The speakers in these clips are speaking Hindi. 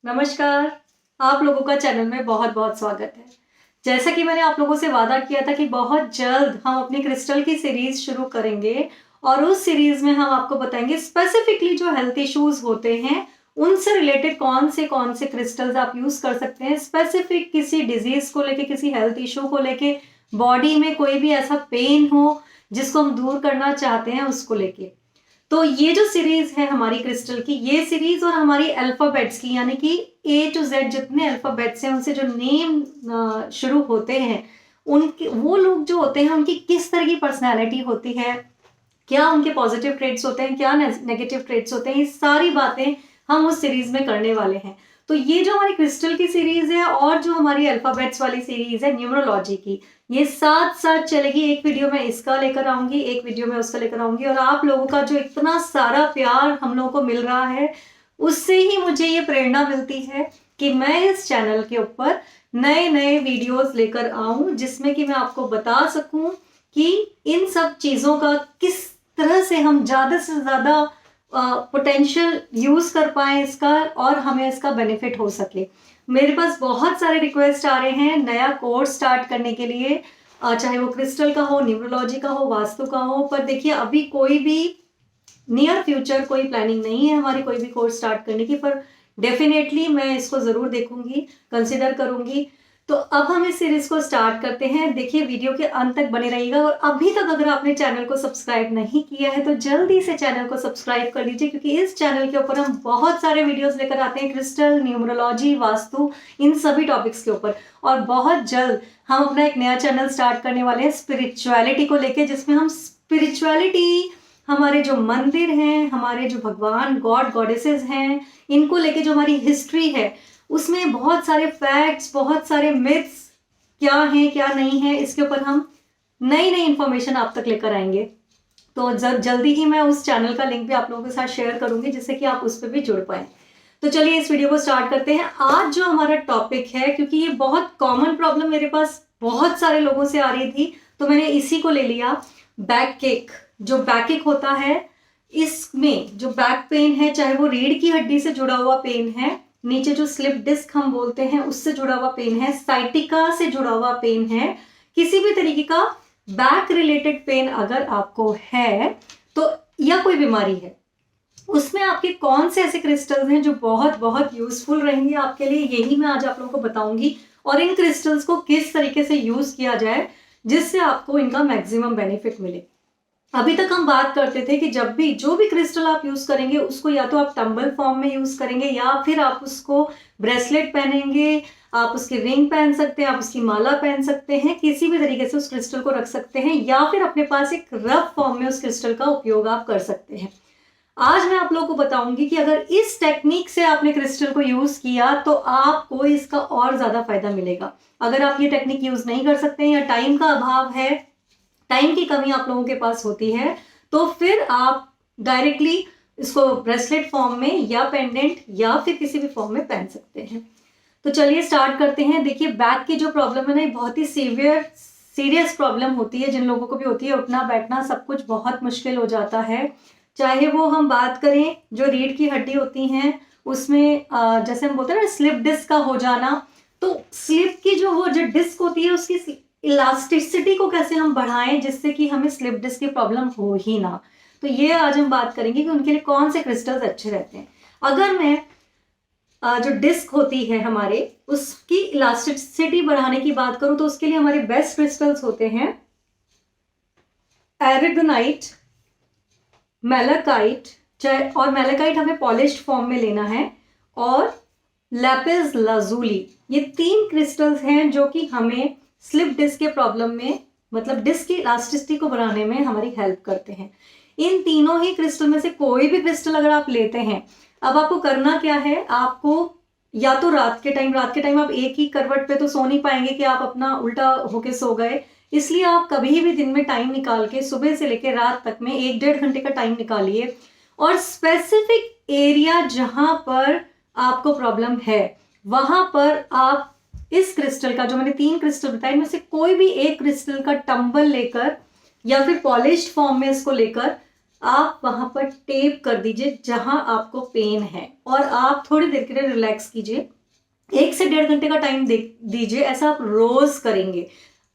नमस्कार। आप लोगों का चैनल में बहुत बहुत स्वागत है। जैसा कि मैंने आप लोगों से वादा किया था कि बहुत जल्द हम अपनी क्रिस्टल की सीरीज शुरू करेंगे और उस सीरीज में हम आपको बताएंगे स्पेसिफिकली जो हेल्थ इश्यूज होते हैं उनसे रिलेटेड कौन से क्रिस्टल्स आप यूज कर सकते हैं। स्पेसिफिक किसी डिजीज को लेके, किसी हेल्थ इशू को लेके, बॉडी में कोई भी ऐसा पेन हो जिसको हम दूर करना चाहते हैं उसको लेके। तो ये जो सीरीज है हमारी क्रिस्टल की, ये सीरीज और हमारी अल्फाबेट्स की, यानी कि ए टू जेड जितने अल्फाबेट्स हैं उनसे जो नेम शुरू होते हैं, उनके वो लोग जो होते हैं उनकी किस तरह की पर्सनैलिटी होती है, क्या उनके पॉजिटिव ट्रेड्स होते हैं, क्या नेगेटिव ट्रेड्स होते हैं, ये सारी बातें हम उस सीरीज में करने वाले हैं। तो ये जो हमारी क्रिस्टल की सीरीज है और जो हमारी अल्फाबेट्स वाली सीरीज है न्यूमरोलॉजी की, ये साथ साथ चलेगी। एक वीडियो में इसका लेकर आऊंगी, एक वीडियो में उसका लेकर आऊंगी। और आप लोगों का जो इतना सारा प्यार हम लोगों को मिल रहा है उससे ही मुझे ये प्रेरणा मिलती है कि मैं इस चैनल के ऊपर नए नए वीडियोस लेकर आऊं जिसमें कि मैं आपको बता सकूं कि इन सब चीजों का किस तरह से हम ज्यादा से ज्यादा पोटेंशियल यूज कर पाए इसका और हमें इसका बेनिफिट हो सके। मेरे पास बहुत सारे रिक्वेस्ट आ रहे हैं नया कोर्स स्टार्ट करने के लिए, चाहे वो क्रिस्टल का हो, न्यूमरोलॉजी का हो, वास्तु का हो। पर देखिए अभी कोई भी नियर फ्यूचर कोई प्लानिंग नहीं है हमारी कोई भी कोर्स स्टार्ट करने की, पर डेफिनेटली मैं इसको जरूर देखूंगी, कंसिडर करूंगी। तो अब हम इस सीरीज को स्टार्ट करते हैं। देखिए वीडियो के अंत तक बने रहिएगा और अभी तक अगर आपने चैनल को सब्सक्राइब नहीं किया है तो जल्दी से चैनल को सब्सक्राइब कर लीजिए, क्योंकि इस चैनल के ऊपर हम बहुत सारे वीडियोस लेकर आते हैं क्रिस्टल, न्यूमरोलॉजी, वास्तु, इन सभी टॉपिक्स के ऊपर। और बहुत जल्द हम अपना एक नया चैनल स्टार्ट करने वाले हैं स्पिरिचुअलिटी को लेके, जिसमें हम स्पिरिचुअलिटी, हमारे जो मंदिर हैं, हमारे जो भगवान गॉड गॉडेसेस हैं, इनको लेके जो हमारी हिस्ट्री है उसमें बहुत सारे फैक्ट्स, बहुत सारे मिथ्स क्या हैं क्या नहीं है, इसके ऊपर हम नई नई इंफॉर्मेशन आप तक लेकर आएंगे। तो जल्दी ही मैं उस चैनल का लिंक भी आप लोगों के साथ शेयर करूंगी जिससे कि आप उस पर भी जुड़ पाए। तो चलिए इस वीडियो को स्टार्ट करते हैं। आज जो हमारा टॉपिक है, क्योंकि ये बहुत कॉमन प्रॉब्लम मेरे पास बहुत सारे लोगों से आ रही थी तो मैंने इसी को ले लिया। बैक केक, जो बैक एक होता है, इसमें जो बैक पेन है, चाहे वो रीढ़ की हड्डी से जुड़ा हुआ पेन है, नीचे जो स्लिप डिस्क हम बोलते हैं उससे जुड़ा हुआ पेन है, साइटिका से जुड़ा हुआ पेन है, किसी भी तरीके का बैक रिलेटेड पेन अगर आपको है तो, या कोई बीमारी है, उसमें आपके कौन से ऐसे क्रिस्टल्स हैं जो बहुत बहुत यूजफुल रहेंगे आपके लिए, यही मैं आज आप लोगों को बताऊंगी। और इन क्रिस्टल्स को किस तरीके से यूज किया जाए जिससे आपको इनका मैक्सिमम बेनिफिट मिले। अभी तक हम बात करते थे कि जब भी जो भी क्रिस्टल आप यूज करेंगे उसको या तो आप टंबल फॉर्म में यूज करेंगे या फिर आप उसको ब्रेसलेट पहनेंगे, आप उसकी रिंग पहन सकते हैं, आप उसकी माला पहन सकते हैं, किसी भी तरीके से उस क्रिस्टल को रख सकते हैं, या फिर अपने पास एक रफ फॉर्म में उस क्रिस्टल का उपयोग आप कर सकते हैं। आज मैं आप लोगों को बताऊंगी कि अगर इस टेक्निक से आपने क्रिस्टल को यूज किया तो आपको इसका और ज्यादा फायदा मिलेगा। अगर आप ये टेक्निक यूज नहीं कर सकते हैं या टाइम का अभाव है, टाइम की कमी आप लोगों के पास होती है, तो फिर आप डायरेक्टली इसको ब्रेसलेट फॉर्म में या पेंडेंट या फिर किसी भी फॉर्म में पहन सकते हैं। तो चलिए स्टार्ट करते हैं। देखिए बैक की जो प्रॉब्लम है ना, बहुत ही सीरियस प्रॉब्लम होती है, जिन लोगों को भी होती है, उठना बैठना सब कुछ बहुत मुश्किल हो जाता है। चाहे वो हम बात करें जो रीढ़ की हड्डी होती हैं उसमें जैसे हम बोलते हैं ना स्लिप डिस्क का हो जाना, तो स्लिप की जो वो जो डिस्क होती है उसकी इलास्टिसिटी को कैसे हम बढ़ाएं जिससे कि हमें स्लिप डिस्क की प्रॉब्लम हो ही ना। तो ये आज हम बात करेंगे कि उनके लिए कौन से क्रिस्टल्स अच्छे रहते हैं। अगर मैं जो डिस्क होती है हमारे, उसकी इलास्टिसिटी बढ़ाने की बात करूं तो उसके लिए हमारे बेस्ट क्रिस्टल्स होते हैं एरिगोनाइट, मैलाकाइट, चाहे और मैलाकाइट हमें पॉलिश्ड फॉर्म में लेना है, और लैपिस लाजुली। ये 3 क्रिस्टल्स हैं जो कि हमें स्लिप डिस्क के प्रॉब्लम में, मतलब डिस्क की इलास्टिसिटी को बढ़ाने में हमारी हेल्प करते हैं। इन तीनों ही क्रिस्टल में से कोई भी क्रिस्टल अगर आप लेते हैं, अब आपको करना क्या है, आपको या तो रात के टाइम आप एक ही करवट पे तो सो नहीं पाएंगे कि आप अपना उल्टा होके सो गए, इसलिए आप कभी भी दिन में टाइम निकाल के सुबह से लेकर रात तक में 1-1.5 घंटे का टाइम निकालिए और स्पेसिफिक एरिया जहां पर आपको प्रॉब्लम है वहां पर आप इस क्रिस्टल का, जो मैंने 3 क्रिस्टल बताए, इनमें से कोई भी एक क्रिस्टल का टंबल लेकर या फिर पॉलिश्ड फॉर्म में इसको लेकर आप वहां पर टेप कर दीजिए जहां आपको पेन है, और आप थोड़ी देर के लिए रिलैक्स कीजिए। 1 से 1.5 घंटे का टाइम दीजिए। ऐसा आप रोज करेंगे।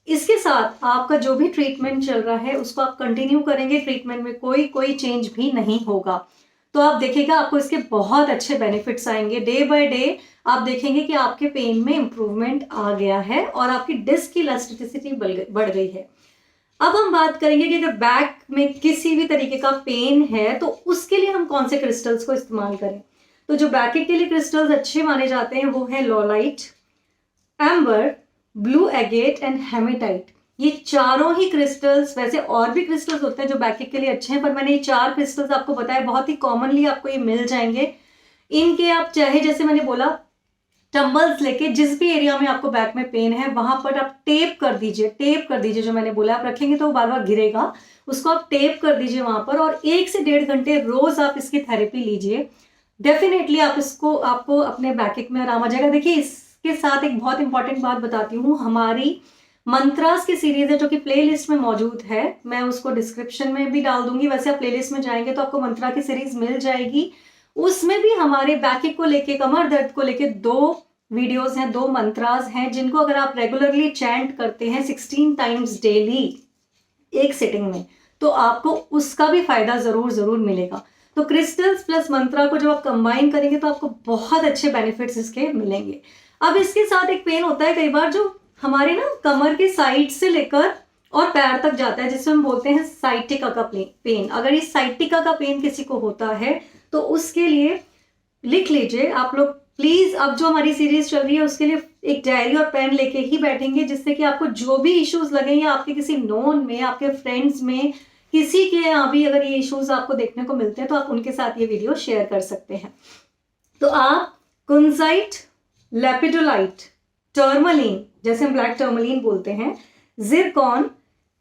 इसके साथ आपका जो भी ट्रीटमेंट चल रहा है उसको आप कंटिन्यू करेंगे। ट्रीटमेंट में कोई कोई चेंज भी नहीं होगा। तो आप देखिएगा आपको इसके बहुत अच्छे बेनिफिट्स आएंगे। डे बाय डे आप देखेंगे कि आपके पेन में इंप्रूवमेंट आ गया है और आपकी डिस्क की इलास्टिसिटी बढ़ गई है। अब हम बात करेंगे कि अगर बैक में किसी भी तरीके का पेन है तो उसके लिए हम कौन से क्रिस्टल्स को इस्तेमाल करें। तो जो बैक के लिए क्रिस्टल्स अच्छे माने जाते हैं वो है लॉलाइट, amber, blue agate and hematite. ये चारों ही क्रिस्टल्स, वैसे और भी क्रिस्टल्स होते हैं जो बैक के लिए अच्छे हैं, पर मैंने ये 4 क्रिस्टल्स आपको बताया, बहुत ही कॉमनली आपको ये मिल जाएंगे। इनके आप चाहे, जैसे मैंने बोला, टंबल्स लेके जिस भी एरिया में आपको बैक में पेन है वहां पर आप टेप कर दीजिए। टेप कर दीजिए, जो मैंने बोला, आप रखेंगे तो वो बार बार गिरेगा, उसको आप टेप कर दीजिए वहां पर, और 1 से 1.5 घंटे रोज आप इसकी थेरेपी लीजिए। डेफिनेटली आपको अपने बैक में आराम आ जाएगा। देखिए, इसके साथ एक बहुत इंपॉर्टेंट बात बताती हूँ। हमारी मंत्रास की सीरीज है जो कि प्लेलिस्ट में मौजूद है, मैं उसको डिस्क्रिप्शन में भी डाल दूंगी। वैसे आप प्लेलिस्ट में जाएंगे तो आपको मंत्रा की सीरीज मिल जाएगी। उसमें भी हमारे बैक को लेके, कमर दर्द को लेके 2 वीडियोस हैं, 2 मंत्रास हैं, जिनको अगर आप रेगुलरली चैंट करते हैं 16 टाइम्स डेली एक सिटिंग में, तो आपको उसका भी फायदा जरूर मिलेगा। तो क्रिस्टल्स प्लस मंत्रा को जब आप कंबाइन करेंगे तो आपको बहुत अच्छे बेनिफिट्स इसके मिलेंगे। अब इसके साथ एक पेन होता है कई बार जो हमारे ना कमर के साइड से लेकर और पैर तक जाता है, जिसे हम बोलते हैं साइटिका का पेन। अगर इस साइटिका का पेन किसी को होता है तो उसके लिए लिख लीजिए आप लोग प्लीज। अब जो हमारी सीरीज चल रही है उसके लिए एक डायरी और पेन लेके ही बैठेंगे, जिससे कि आपको जो भी इश्यूज लगे या आपके किसी नोन में, आपके फ्रेंड्स में, किसी के यहाँ भी अगर ये इश्यूज आपको देखने को मिलते हैं तो आप उनके साथ ये वीडियो शेयर कर सकते हैं। तो आप कुंजाइट, लेपिडोलाइट, टर्मलीन, जैसे हम ब्लैक टर्मलीन बोलते हैं, zircon,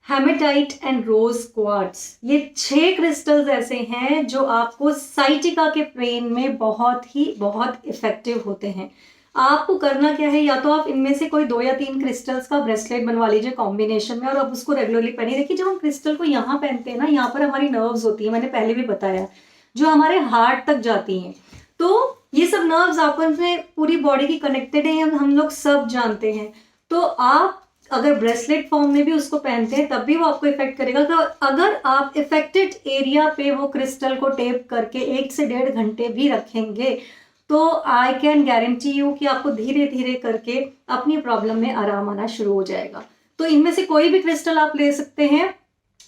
hematite and rose quartz, ये 6 क्रिस्टल्स ऐसे हैं जो आपको साइटिका के पेन में बहुत इफेक्टिव होते हैं। आपको करना क्या है, या तो आप इनमें से कोई 2 या 3 क्रिस्टल्स का ब्रेसलेट बनवा लीजिए कॉम्बिनेशन में, और आप उसको रेगुलरली पहनिए। देखिए, जब हम क्रिस्टल को यहाँ पहनते हैं ना, यहाँ पर हमारी नर्व्स होती है, मैंने पहले भी बताया, जो हमारे हार्ट तक जाती हैं। तो ये सब नर्व्स आपस में पूरी बॉडी की कनेक्टेड है, हम लोग सब जानते हैं। तो आप अगर ब्रेसलेट फॉर्म में भी उसको पहनते हैं तब भी वो आपको इफेक्ट करेगा। तो अगर आप इफेक्टेड एरिया पे वो क्रिस्टल को टेप करके 1 से 1.5 घंटे भी रखेंगे तो आई कैन गारंटी यू कि आपको धीरे धीरे करके अपनी प्रॉब्लम में आराम आना शुरू हो जाएगा। तो इनमें से कोई भी क्रिस्टल आप ले सकते हैं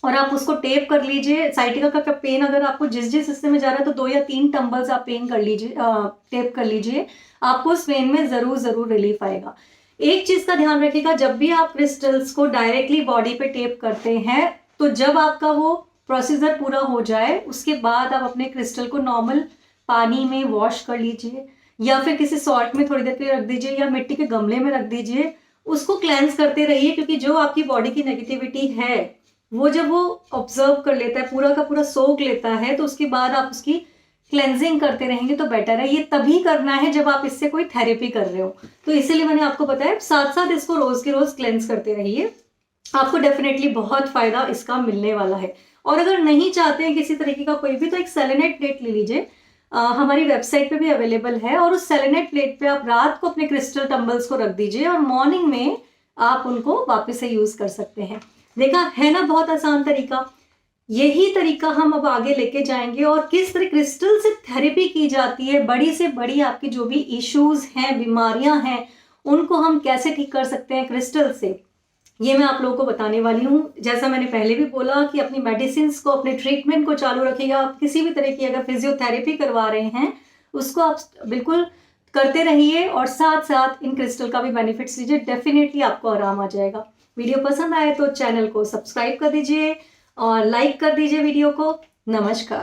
और आप उसको टेप कर लीजिए। साइटिका का पेन अगर आपको जिस हिस्से में जा रहा है तो 2 या 3 टंबल्स आप पेन कर लीजिए, टेप कर लीजिए, आपको उस पेन में जरूर रिलीफ आएगा। एक चीज का ध्यान रखिएगा, जब भी आप क्रिस्टल्स को डायरेक्टली बॉडी पे टेप करते हैं तो जब आपका वो प्रोसीजर पूरा हो जाए उसके बाद आप अपने क्रिस्टल को नॉर्मल पानी में वॉश कर लीजिए, या फिर किसी सॉल्ट में थोड़ी देर के लिए रख दीजिए, या मिट्टी के गमले में रख दीजिए। उसको क्लेंस करते रहिए, क्योंकि जो आपकी बॉडी की नेगेटिविटी है वो जब वो ऑब्जर्व कर लेता है, पूरा का पूरा सोख लेता है, तो उसके बाद आप उसकी क्लेंजिंग करते रहेंगे तो बेटर है। ये तभी करना है जब आप इससे कोई थेरेपी कर रहे हो। तो इसीलिए मैंने आपको बताया, साथ साथ इसको रोज के रोज क्लेंस करते रहिए, आपको डेफिनेटली बहुत फायदा इसका मिलने वाला है। और अगर नहीं चाहते हैं किसी तरीके का कोई भी, तो एक सेलेनाइट प्लेट ले लीजिए, हमारी वेबसाइट पे भी अवेलेबल है, और उस सेलेनाइट प्लेट पे आप रात को अपने क्रिस्टल टंबल्स को रख दीजिए और मॉर्निंग में आप उनको वापस से यूज कर सकते हैं। देखा है ना, बहुत आसान तरीका। यही तरीका हम अब आगे लेके जाएंगे, और किस तरह क्रिस्टल से थेरेपी की जाती है, बड़ी से बड़ी आपकी जो भी इश्यूज हैं, बीमारियां हैं, उनको हम कैसे ठीक कर सकते हैं क्रिस्टल से, ये मैं आप लोगों को बताने वाली हूँ। जैसा मैंने पहले भी बोला कि अपनी मेडिसिन को, अपने ट्रीटमेंट को चालू रखिएगा। आप किसी भी तरह की अगर फिजियोथेरेपी करवा रहे हैं उसको आप बिल्कुल करते रहिए, और साथ साथ इन क्रिस्टल का भी बेनिफिट्स लीजिए। डेफिनेटली आपको आराम आ जाएगा। वीडियो पसंद आए तो चैनल को सब्सक्राइब कर दीजिए और लाइक कर दीजिए वीडियो को। नमस्कार।